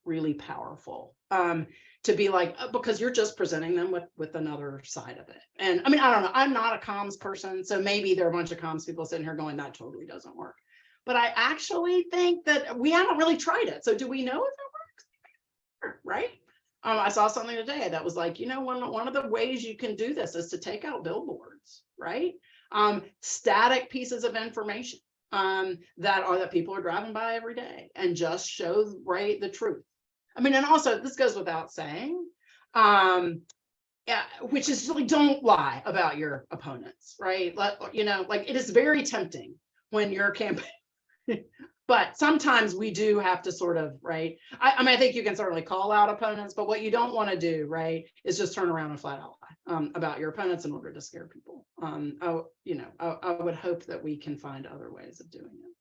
really powerful. To be like, because you're just presenting them with another side of it. And I mean, I don't know, I'm not a comms person, so maybe there are a bunch of comms people sitting here going, that totally doesn't work. But I actually think that we haven't really tried it. So do we know if it works? Right? I saw something today that was like, one of the ways you can do this is to take out billboards, right? Static pieces of information that people are driving by every day, and just show the truth. I mean, and also this goes without saying, which is really, don't lie about your opponents, right? Like it is very tempting when you're campaigning, but sometimes we do have to sort of, right? I mean, I think you can certainly call out opponents, but what you don't want to do, right, is just turn around and flat out lie about your opponents in order to scare people. I would hope that we can find other ways of doing it.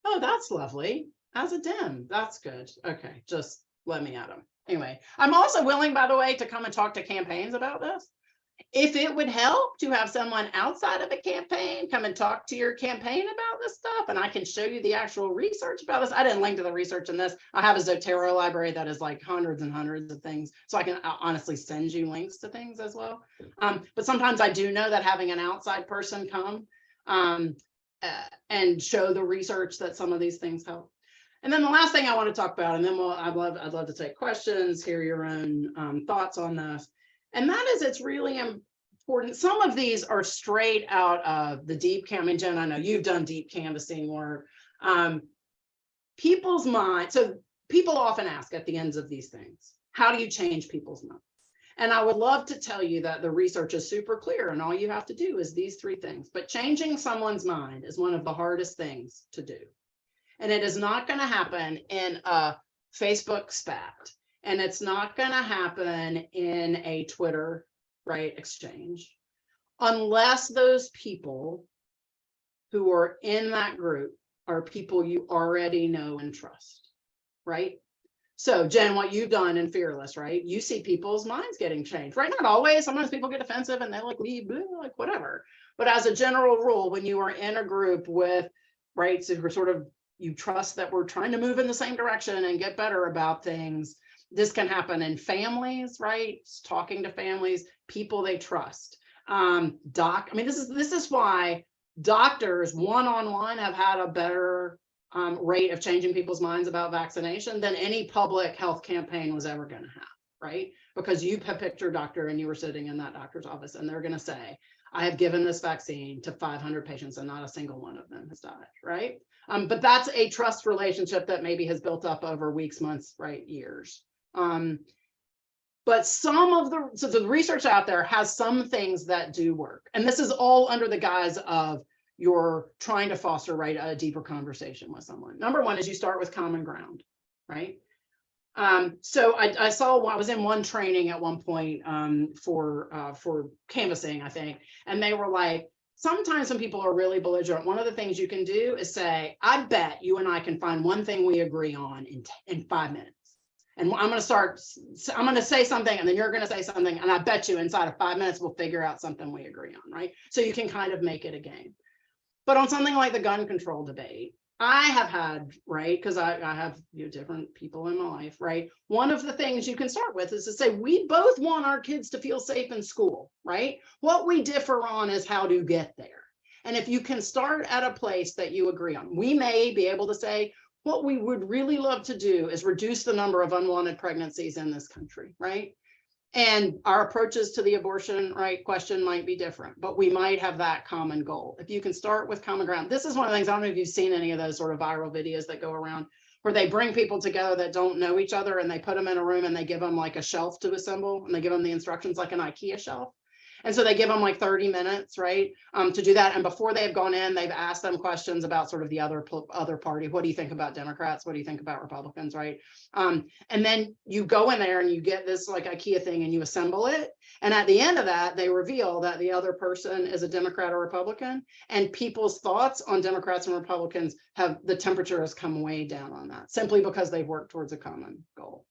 Oh, that's lovely. As a Dem, that's good. Okay, just let me at them. Anyway, I'm also willing, by the way, to come and talk to campaigns about this. If it would help to have someone outside of a campaign come and talk to your campaign about this stuff, and I can show you the actual research about this. I didn't link to the research in this. I have a Zotero library that is like hundreds and hundreds of things, so I can honestly send you links to things as well. But sometimes I do know that having an outside person come and show the research that some of these things help. And then the last thing I want to talk about, and then I'd love to take questions, hear your own thoughts on this. And that is, it's really important. Some of these are straight out of the deep canvassing. Jen, I know you've done deep canvassing work. People's minds. So people often ask at the ends of these things, how do you change people's minds? And I would love to tell you that the research is super clear, and all you have to do is these three things. But changing someone's mind is one of the hardest things to do. And it is not going to happen in a Facebook spat. And it's not going to happen in a Twitter, exchange, unless those people who are in that group are people you already know and trust, right? So Jen, what you've done in Fearless, right? You see people's minds getting changed, right? Not always. Sometimes people get offensive and they leave, whatever. But as a general rule, when you are in a group with, so we're sort of, you trust that we're trying to move in the same direction and get better about things. This can happen in families, right? Talking to families, people they trust. I mean, this is why doctors one-on-one have had a better rate of changing people's minds about vaccination than any public health campaign was ever going to have, right? Because you have picked your doctor and you were sitting in that doctor's office, and they're going to say, I have given this vaccine to 500 patients and not a single one of them has died, right? But that's a trust relationship that maybe has built up over weeks, months, years. But so the research out there has some things that do work. And this is all under the guise of you're trying to foster, a deeper conversation with someone. Number one is you start with common ground, right? So I saw, I was in one training at one point for canvassing, I think, and they were like, sometimes when people are really belligerent, one of the things you can do is say, I bet you and I can find one thing we agree on in 5 minutes. And I'm going to say something, and then you're going to say something, and I bet you inside of 5 minutes, we'll figure out something we agree on, right? So you can kind of make it a game. But on something like the gun control debate, I have had, because I have different people in my life, one of the things you can start with is to say, we both want our kids to feel safe in school, right? What we differ on is how to get there. And if you can start at a place that you agree on, we may be able to say, what we would really love to do is reduce the number of unwanted pregnancies in this country, right? And our approaches to the abortion question might be different, but we might have that common goal. If you can start with common ground, this is one of the things, I don't know if you've seen any of those sort of viral videos that go around where they bring people together that don't know each other and they put them in a room and they give them like a shelf to assemble and they give them the instructions like an IKEA shelf. And so they give them like 30 minutes, right, to do that. And before they've gone in, they've asked them questions about sort of the other party. What do you think about Democrats? What do you think about Republicans, right? And then you go in there and you get this like IKEA thing and you assemble it. And at the end of that, they reveal that the other person is a Democrat or Republican. And people's thoughts on Democrats and Republicans the temperature has come way down on that simply because they've worked towards a common goal.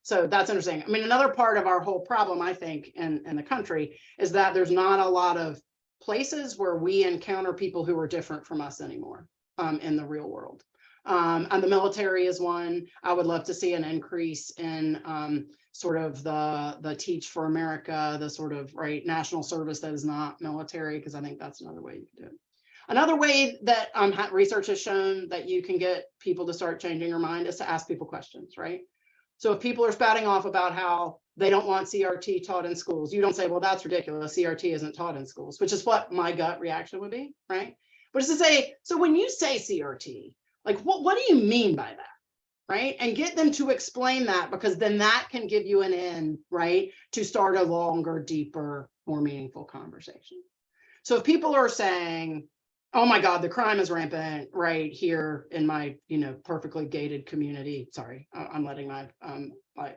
So that's interesting. I mean, another part of our whole problem, I think, in the country is that there's not a lot of places where we encounter people who are different from us anymore in the real world. And the military is one. I would love to see an increase in sort of the Teach for America, the sort of national service that is not military, because I think that's another way you can do it. Another way that research has shown that you can get people to start changing their mind is to ask people questions, right? So if people are spouting off about how they don't want CRT taught in schools, you don't say, well, that's ridiculous. CRT isn't taught in schools, which is what my gut reaction would be, right? But it's to say, so when you say CRT, like, what do you mean by that, right? And get them to explain that, because then that can give you an in, right, to start a longer, deeper, more meaningful conversation. So if people are saying, oh my God, the crime is rampant right here in my, perfectly gated community. Sorry, I'm letting my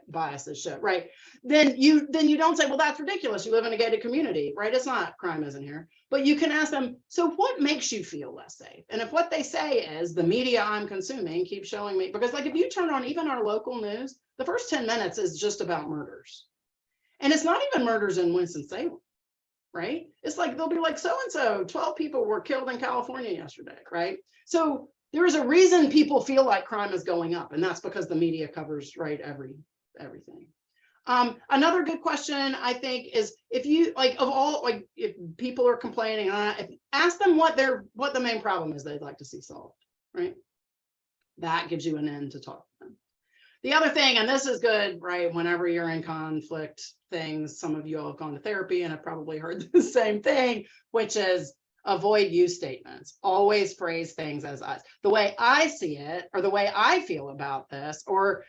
biases show, right? Then you don't say, well, that's ridiculous. You live in a gated community, right? It's not, crime isn't here. But you can ask them, so what makes you feel less safe? And if what they say is the media I'm consuming keeps showing me, because like if you turn on even our local news, the first 10 minutes is just about murders. And it's not even murders in Winston-Salem. Right? It's like, they'll be like, so-and-so, 12 people were killed in California yesterday, right? So there is a reason people feel like crime is going up, and that's because the media covers, everything. Another good question, I think, is if you, if people are complaining, ask them what the main problem is they'd like to see solved, right? That gives you an end to talk to them. The other thing, and this is good, right, whenever you're in conflict things, some of you all have gone to therapy and have probably heard the same thing, which is avoid you statements. Always phrase things as us. The way I see it, or the way I feel about this, or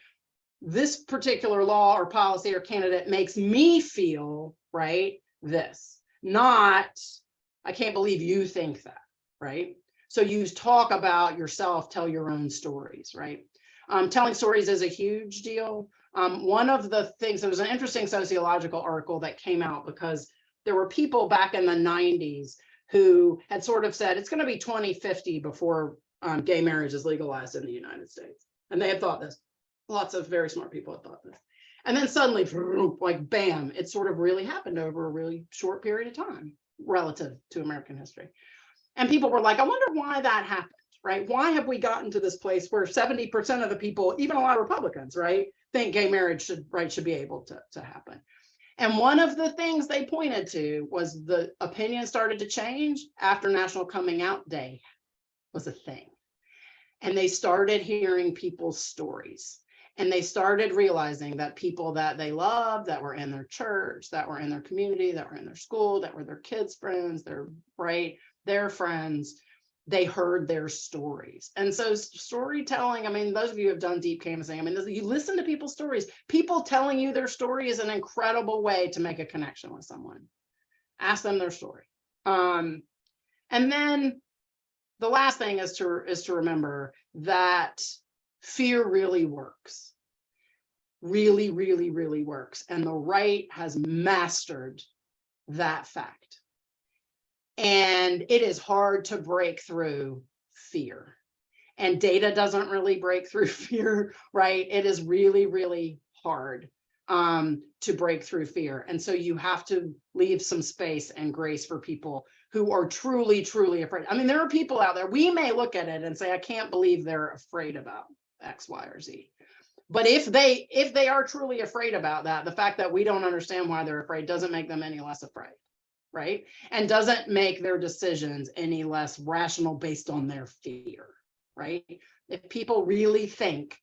this particular law or policy or candidate makes me feel, right, this. Not, I can't believe you think that, right? So you talk about yourself, tell your own stories, right? Telling stories is a huge deal. One of the things, there was an interesting sociological article that came out because there were people back in the 90s who had sort of said it's going to be 2050 before gay marriage is legalized in the United States. And they had thought this. Lots of very smart people had thought this. And then suddenly, like bam, it sort of really happened over a really short period of time relative to American history. And people were like, I wonder why that happened. Right? Why have we gotten to this place where 70% of the people, even a lot of Republicans, right, think gay marriage should be able to happen? And one of the things they pointed to was the opinion started to change after National Coming Out Day was a thing. And they started hearing people's stories. And they started realizing that people that they loved, that were in their church, that were in their community, that were in their school, that were their kids' friends, their friends, they heard their stories. And so storytelling, I mean, those of you who have done deep canvassing, I mean, you listen to people's stories. People telling you their story is an incredible way to make a connection with someone. Ask them their story. And then the last thing is to remember that fear really works. Really, really, really works. And the right has mastered that fact. And it is hard to break through fear. And data doesn't really break through fear, right? It is really, really hard to break through fear. And so you have to leave some space and grace for people who are truly, truly afraid. I mean, there are people out there, we may look at it and say, I can't believe they're afraid about X, Y, or Z. But if they are truly afraid about that, the fact that we don't understand why they're afraid doesn't make them any less afraid. Right? And doesn't make their decisions any less rational based on their fear, right? If people really think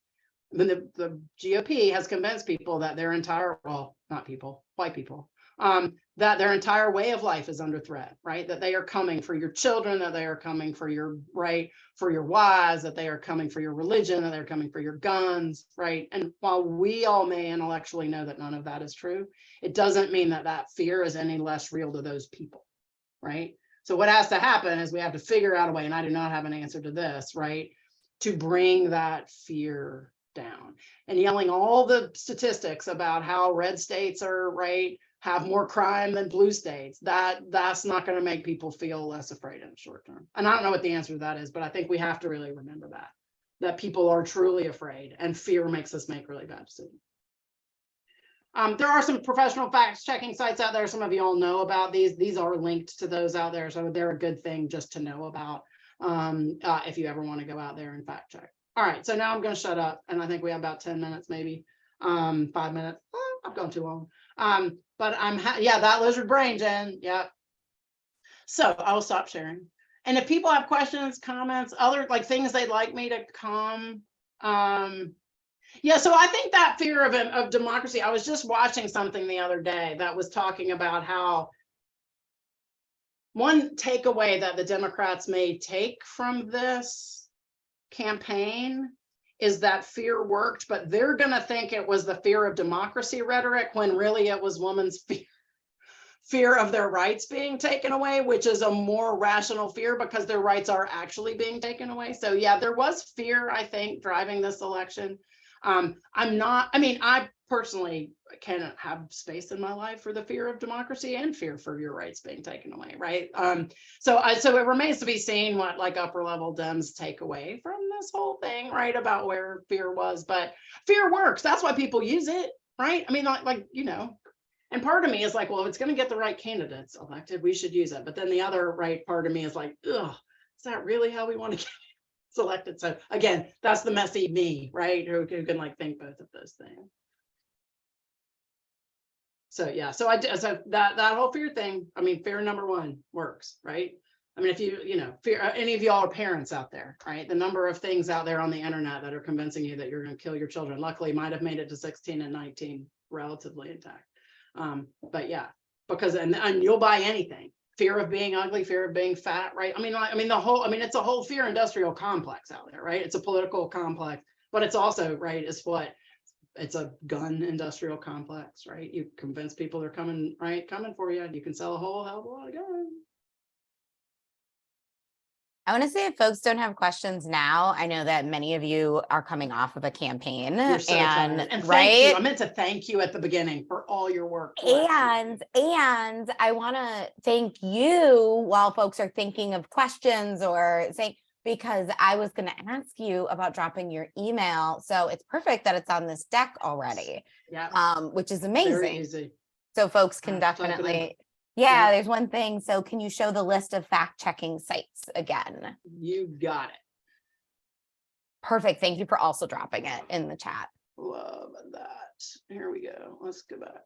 When the GOP has convinced people that their entire, well, not people, white people, that their entire way of life is under threat, right? That they are coming for your children, that they are coming for your right, for your wives, that they are coming for your religion, that they're coming for your guns, right? And while we all may intellectually know that none of that is true, it doesn't mean that that fear is any less real to those people, right? So what has to happen is we have to figure out a way, and I do not have an answer to this, right? To bring that fear down. And yelling all the statistics about how red states are, right, have more crime than blue states, that's not going to make people feel less afraid in the short term. And I don't know what the answer to that is, but I think we have to really remember that people are truly afraid, and fear makes us make really bad decisions. There are some professional fact checking sites out there. Some of you all know about these. These are linked to those out there, so they're a good thing just to know about if you ever want to go out there and fact check. All right, so now I'm going to shut up, and I think we have about 10 minutes, maybe 5 minutes. Oh, I've gone too long. But yeah, that lizard brain, Jen. Yep. So I will stop sharing. And if people have questions, comments, other like things they'd like me to come. Yeah, so I think that fear of democracy. I was just watching something the other day that was talking about how one takeaway that the Democrats may take from this campaign is that fear worked, but they're going to think it was the fear of democracy rhetoric when really it was women's fear of their rights being taken away, which is a more rational fear because their rights are actually being taken away. So yeah, there was fear, I think, driving this election. I personally cannot have space in my life for the fear of democracy and fear for your rights being taken away, right? So it remains to be seen what like upper level Dems take away from this whole thing, right? About where fear was, but fear works. That's why people use it, right? I mean, like you know, and part of me is like, well, if it's going to get the right candidates elected, we should use it. But then the other right part of me is like, ugh, is that really how we want to get selected? So again, that's the messy me, right? Who can like think both of those things. So yeah, so that whole fear thing, I mean, fear number one works, right? I mean, if you know, fear, any of y'all are parents out there, right? The number of things out there on the internet that are convincing you that you're going to kill your children, luckily might have made it to 16 and 19 relatively intact. But yeah, because and you'll buy anything. Fear of being ugly, fear of being fat, right? it's a whole fear industrial complex out there, right? It's a political complex, but it's also, right, it's a gun industrial complex, right? You convince people they're coming for you, and you can sell a whole hell of a lot of guns. I want to say if folks don't have questions now, I know that many of you are coming off of a campaign. You're so and thank right. you. I meant to thank you at the beginning for all your work. And I want to thank you while folks are thinking of questions or saying, because I was going to ask you about dropping your email. So it's perfect that it's on this deck already. Yeah. Which is amazing. Very easy. So folks can definitely. Yeah, there's one thing. So can you show the list of fact checking sites again? You got it. Perfect. Thank you for also dropping it in the chat. Love that. Here we go. Let's go back.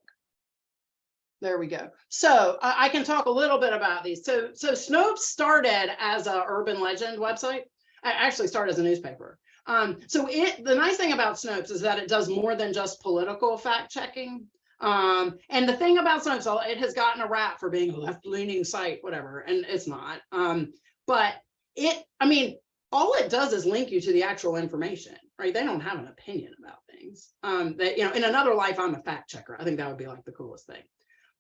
There we go. So I can talk a little bit about these. So Snopes started as an urban legend website. I actually started as a newspaper. The nice thing about Snopes is that it does more than just political fact checking. And the thing about Snopes, it has gotten a rap for being a left-leaning site, whatever, and it's not. But all it does is link you to the actual information, right? They don't have an opinion about things. In another life, I'm a fact checker. I think that would be like the coolest thing.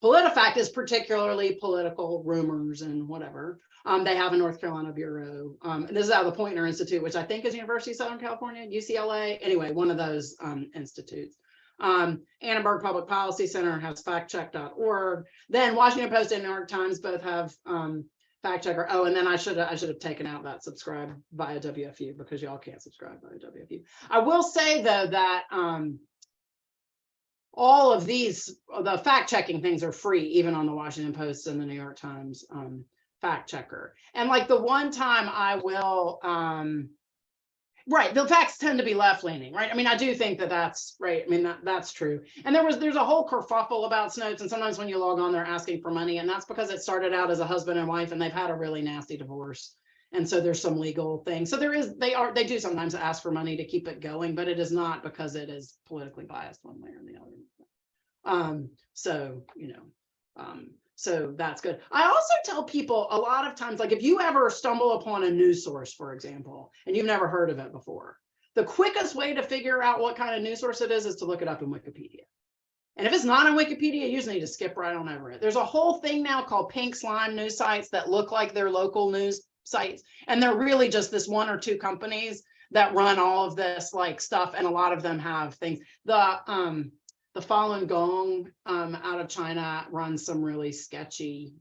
PolitiFact is particularly political rumors and whatever. They have a North Carolina bureau. And this is out of the Poynter Institute, which I think is University of Southern California, UCLA. Anyway, one of those institutes. Annenberg Public Policy Center has factcheck.org. Then Washington Post and New York Times both have fact checker. Oh, and then I should have taken out that subscribe via WFU because y'all can't subscribe via WFU. I will say though that all of these, the fact checking things are free, even on the Washington Post and the New York Times fact checker. And like the one time I will, right, the facts tend to be left leaning, right? I mean, I do think that's right. I mean, that's true. And there's a whole kerfuffle about Snopes, and sometimes when you log on, they're asking for money, and that's because it started out as a husband and wife, and they've had a really nasty divorce. And so there's some legal things. So they do sometimes ask for money to keep it going, but it is not because it is politically biased one way or the other. So, so that's good. I also tell people a lot of times, like if you ever stumble upon a news source, for example, and you've never heard of it before, the quickest way to figure out what kind of news source it is to look it up in Wikipedia. And if it's not on Wikipedia, you usually need to skip right on over it. There's a whole thing now called pink slime news sites that look like they're local news sites. And they're really just this one or two companies that run all of this like stuff. And a lot of them have things. The Falun Gong out of China runs some really sketchy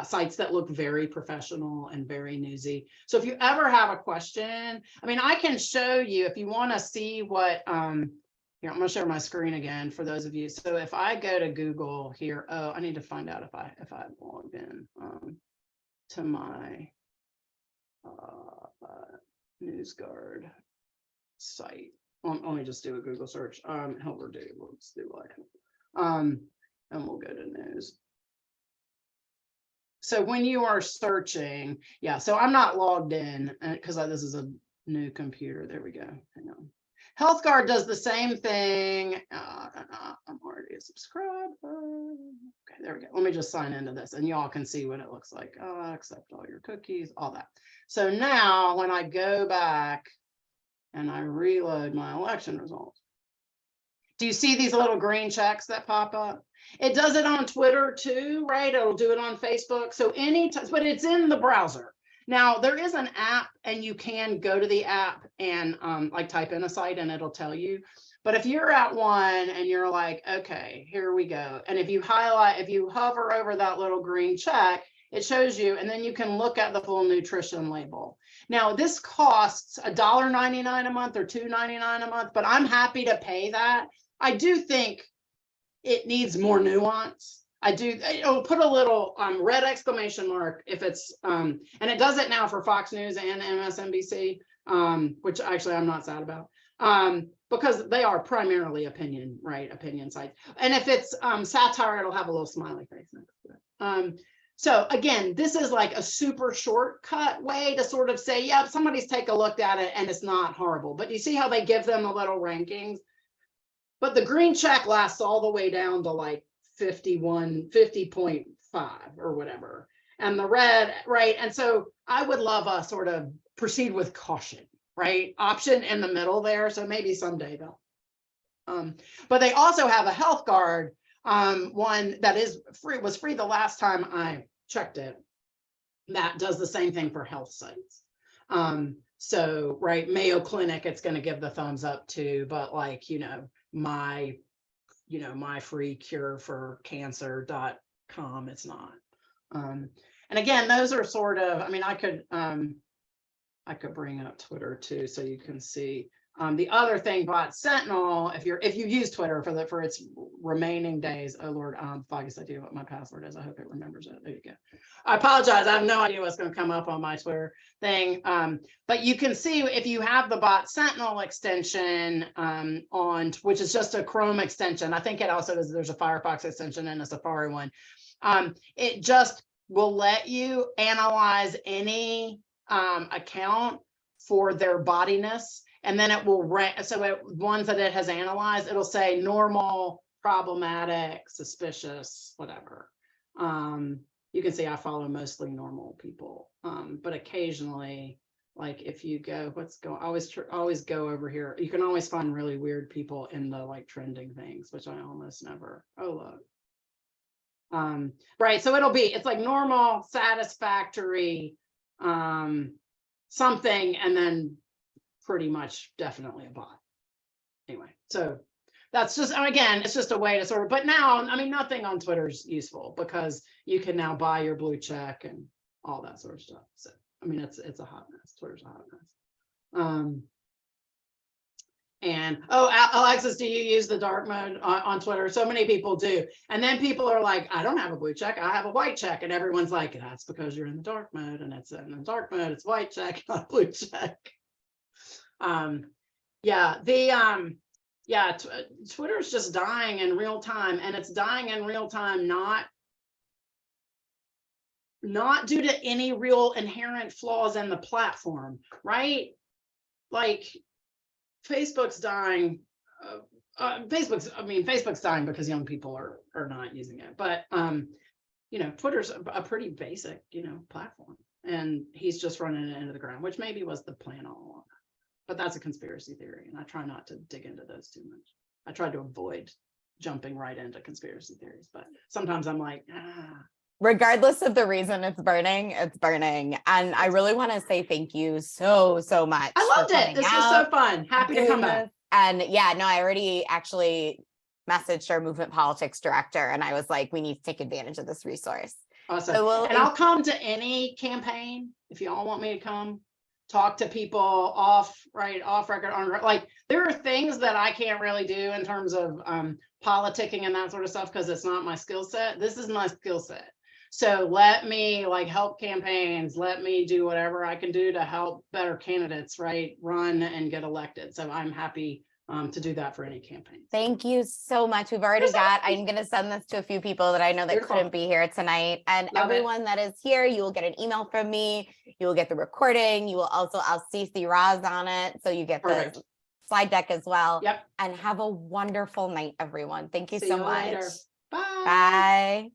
sites that look very professional and very newsy. So if you ever have a question, I mean, I can show you if you want to see what, here, I'm going to share my screen again for those of you. So if I go to Google here, oh, I need to find out if I logged in to my NewsGuard site. Let me just do a Google search. Help her do. Let's do like, and we'll go to news. So when you are searching, yeah. So I'm not logged in because this is a new computer. There we go. Hang on. HealthGuard does the same thing. I'm already a subscriber. Okay, there we go. Let me just sign into this and y'all can see what it looks like. Accept all your cookies, all that. So now when I go back and I reload my election results, do you see these little green checks that pop up? It does it on Twitter too, right? It'll do it on Facebook. So but it's in the browser. Now there is an app and you can go to the app and like type in a site and it'll tell you. But if you're at one and you're like, okay, here we go. And if you hover over that little green check, it shows you, and then you can look at the full nutrition label. Now this costs $1.99 a month or $2.99 a month, but I'm happy to pay that. I do think it needs more nuance. I do. It'll put a little red exclamation mark if it's, and it does it now for Fox News and MSNBC, which actually I'm not sad about, because they are primarily opinion, right? Opinion sites. And if it's satire, it'll have a little smiley face next to it. So again, this is like a super shortcut way to sort of say, yeah, somebody's take a look at it and it's not horrible. But you see how they give them the little rankings? But the green check lasts all the way down to like 50.5 or whatever. And the red, right? And so I would love a sort of proceed with caution, right? Option in the middle there. So maybe someday they'll. But they also have a HealthGuard one that is free, was free the last time I checked it, that does the same thing for health sites. So, right, Mayo Clinic, it's going to give the thumbs up to, but like, my free cure for cancer.com, it's not. And again, those are sort of, I mean, I could bring up Twitter too, so you can see. The other thing, Bot Sentinel, if you use Twitter for its remaining days, oh Lord, I guess I do what my password is. I hope it remembers it. There you go. I apologize. I have no idea what's going to come up on my Twitter thing. But you can see if you have the Bot Sentinel extension on, which is just a Chrome extension. I think it also is, there's a Firefox extension and a Safari one. It just will let you analyze any account for their bodiness. And then it will rank, so ones that it has analyzed, it'll say normal, problematic, suspicious, whatever. You can see I follow mostly normal people, but occasionally, like if you go, always go over here. You can always find really weird people in the like trending things, which I almost never. Oh look, right. So it's like normal, satisfactory, something, and then pretty much definitely a bot. Anyway, so that's just, again, it's just a way to sort of, but now, I mean, nothing on Twitter is useful because you can now buy your blue check and all that sort of stuff. So, I mean, it's a hot mess. Twitter's a hot mess. And, Alexis, do you use the dark mode on Twitter? So many people do. And then people are like, I don't have a blue check, I have a white check. And everyone's like, that's because you're in the dark mode, and it's in the dark mode, it's white check, not blue check. Twitter's just dying in real time, and it's dying in real time, not not due to any real inherent flaws in the platform, right? Like Facebook's dying. Facebook's dying because young people are not using it. But Twitter's a pretty basic, platform, and he's just running it into the ground, which maybe was the plan all along. But that's a conspiracy theory, and I try not to dig into those too much. I try to avoid jumping right into conspiracy theories, but sometimes I'm like, Regardless of the reason it's burning, it's burning. And I really want to say thank you so much. I loved it. This was so fun. Happy to come back. And yeah, no, I already actually messaged our movement politics director, and I was like, we need to take advantage of this resource. Awesome. So and I'll come to any campaign if y'all want me to come talk to people off record, on like there are things that I can't really do in terms of politicking and that sort of stuff because it's not my skill set. This is my skill set. So let me help campaigns, let me do whatever I can do to help better candidates, run and get elected. So I'm happy to do that for any campaign. Thank you so much. We've already I'm going to send this to a few people that I know that couldn't be here tonight. And everyone that is here, you will get an email from me. You will get the recording. You will also, I'll CC Roz on it. So you get the slide deck as well. Yep. And have a wonderful night, everyone. Thank you See so you much. Later. Bye. Bye.